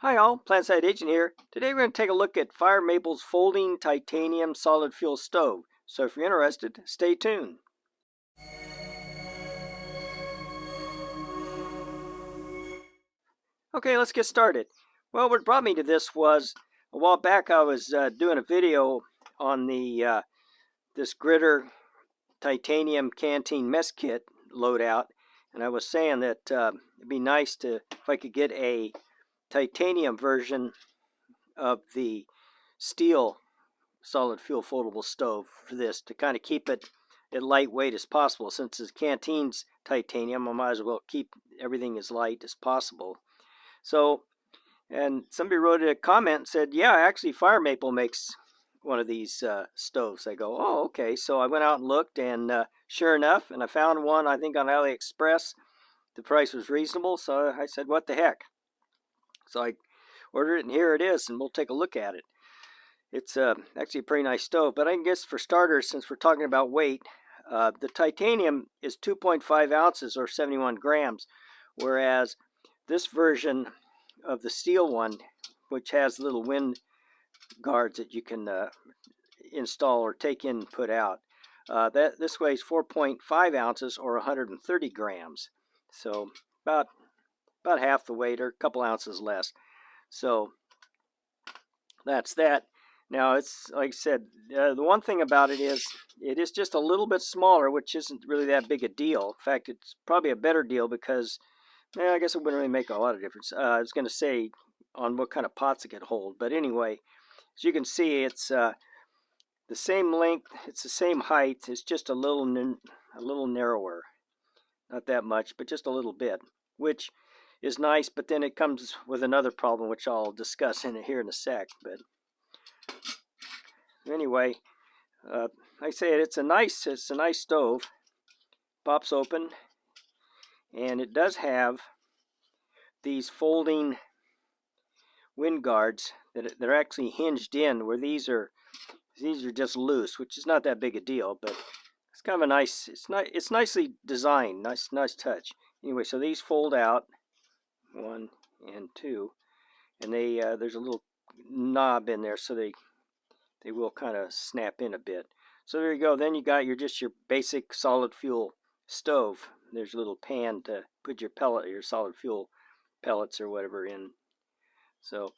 Hi all, Plantside Agent here. Today we're going to take a look at Firemaple's folding titanium solid fuel stove. So if you're interested, stay tuned. Okay, let's get started. Well, what brought me to this was a while back I was doing a video on the this Gritter titanium canteen mess kit loadout, and I was saying that it'd be nice to if I could get a titanium version of the steel solid fuel foldable stove for this to kind of keep it as lightweight as possible. Since the canteen's titanium, I might as well keep everything as light as possible. So, and somebody wrote a comment and said, yeah, actually Firemaple makes one of these stoves. I go, oh, okay. So I went out and looked, and sure enough, and I found one, I think on AliExpress. The price was reasonable, so I said, what the heck? So I ordered it, and here it is, and we'll take a look at it. It's actually a pretty nice stove, but I guess for starters, since we're talking about weight, the titanium is 2.5 ounces or 71 grams, whereas this version of the steel one, which has little wind guards that you can install or take in and put out, this weighs 4.5 ounces or 130 grams. So about half the weight or a couple ounces less. So that's that. Now, it's like I said, the one thing about it is just a little bit smaller, which isn't really that big a deal. In fact, it's probably a better deal because, I guess it wouldn't really make a lot of difference. I was going to say on what kind of pots it could hold. But anyway, as you can see, it's the same length. It's the same height. It's just a little narrower. Not that much, but just a little bit, which is nice. But then it comes with another problem, which I'll discuss here in a sec. But anyway, like I say, it's a nice stove. Pops open, and it does have these folding wind guards that they're actually hinged in, where these are just loose, which is not that big a deal, but it's kind of a nice. It's nicely designed. Nice touch. Anyway, so these fold out, 1 and 2, and there's a little knob in there, so they will kind of snap in a bit. So there you go. Then you got your basic solid fuel stove. There's a little pan to put your solid fuel pellets or whatever in. So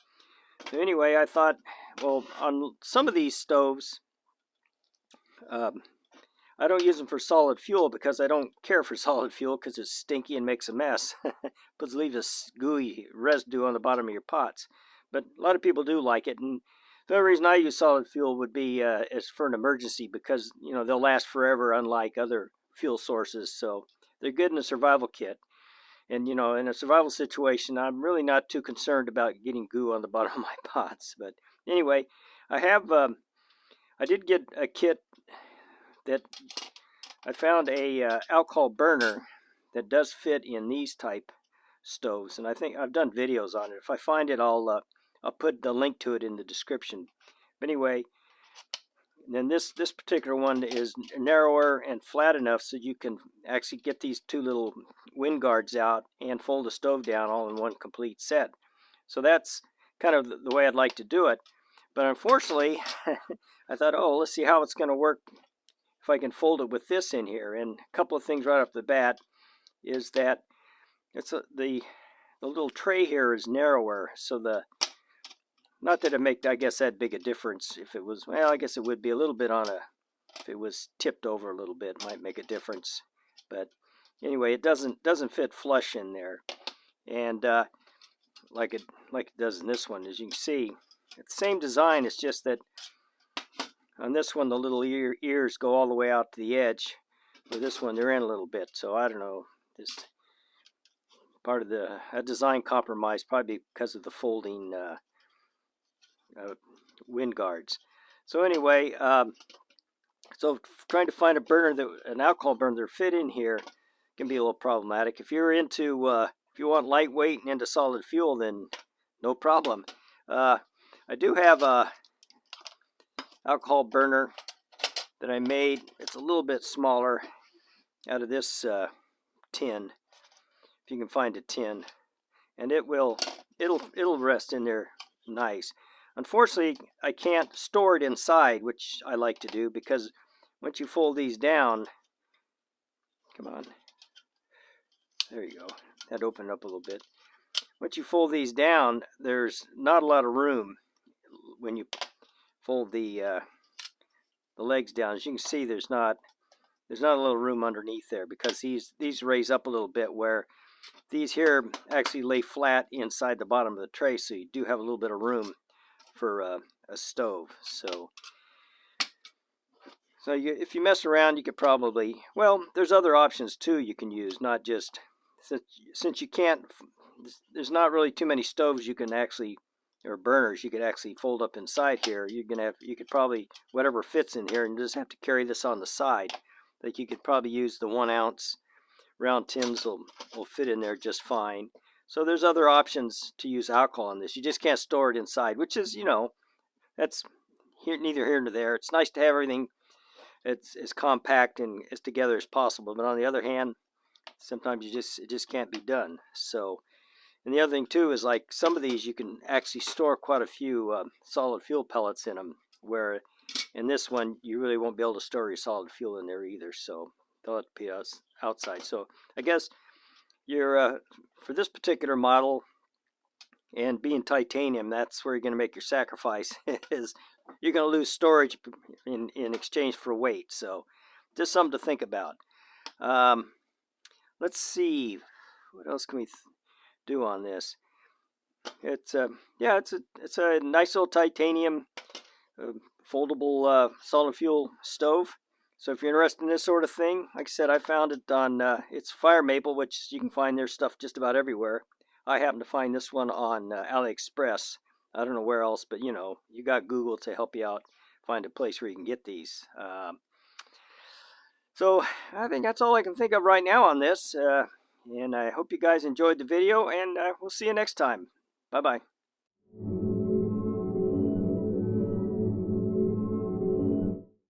anyway, I thought, well, on some of these stoves, I don't use them for solid fuel because I don't care for solid fuel because it's stinky and makes a mess. But leaves a gooey residue on the bottom of your pots. But a lot of people do like it, and the only reason I use solid fuel would be as for an emergency because, they'll last forever, unlike other fuel sources. So they're good in a survival kit. And, in a survival situation, I'm really not too concerned about getting goo on the bottom of my pots. But anyway, I did get a kit that I found a alcohol burner that does fit in these type stoves. And I think I've done videos on it. If I find it, I'll put the link to it in the description. But anyway, then this particular one is narrower and flat enough so you can actually get these two little wind guards out and fold the stove down all in one complete set. So that's kind of the way I'd like to do it. But unfortunately, I thought, oh, let's see how it's going to work if I can fold it with this in here. And a couple of things right off the bat is that the little tray here is narrower, so not that it make, I guess, that big a difference. If it was, well, I guess it would be a little bit if it was tipped over a little bit, it might make a difference. But anyway, it doesn't fit flush in there, and like it does in this one. As you can see, it's the same design. It's just that on this one, the little ears go all the way out to the edge. With this one, they're in a little bit. So I don't know, just part of a design compromise, probably because of the folding wind guards. So anyway, so trying to find an alcohol burner that fit in here can be a little problematic. If you're into, if you want lightweight and into solid fuel, then no problem. I do have a alcohol burner that I made. It's a little bit smaller out of this tin, if you can find a tin. and it'll rest in there nice. Unfortunately, I can't store it inside, which I like to do, because once you fold these down, come on, there you go, that opened up a little bit. Once you fold these down, there's not a lot of room when you fold the legs down. As you can see, there's not a little room underneath there, because these raise up a little bit, where these here actually lay flat inside the bottom of the tray, so you do have a little bit of room for a stove. So if you mess around, you could probably, well, there's other options too you can use, not just, since you can't, there's not really too many stoves you can actually, or burners you could actually fold up inside here. You could probably, whatever fits in here, and just have to carry this on the side. Like, you could probably use the 1 ounce round tins will fit in there just fine. So there's other options to use alcohol in this. You just can't store it inside, which is, that's neither here nor there. It's nice to have everything as compact and as together as possible, but on the other hand, sometimes it just can't be done. So, and the other thing too is, like, some of these you can actually store quite a few solid fuel pellets in them, where in this one you really won't be able to store your solid fuel in there either. So they'll have to be outside. So I guess you're for this particular model, and being titanium, that's where you're going to make your sacrifice. Is you're going to lose storage in exchange for weight. So just something to think about. Let's see, what else can we do on this? It's it's a nice little titanium foldable solid fuel stove. So if you're interested in this sort of thing, like I said, I found it on it's Firemaple, which you can find their stuff just about everywhere. I happen to find this one on AliExpress. I don't know where else, but you got Google to help you out find a place where you can get these. So I think that's all I can think of right now on this. And I hope you guys enjoyed the video, and we'll see you next time. Bye-bye.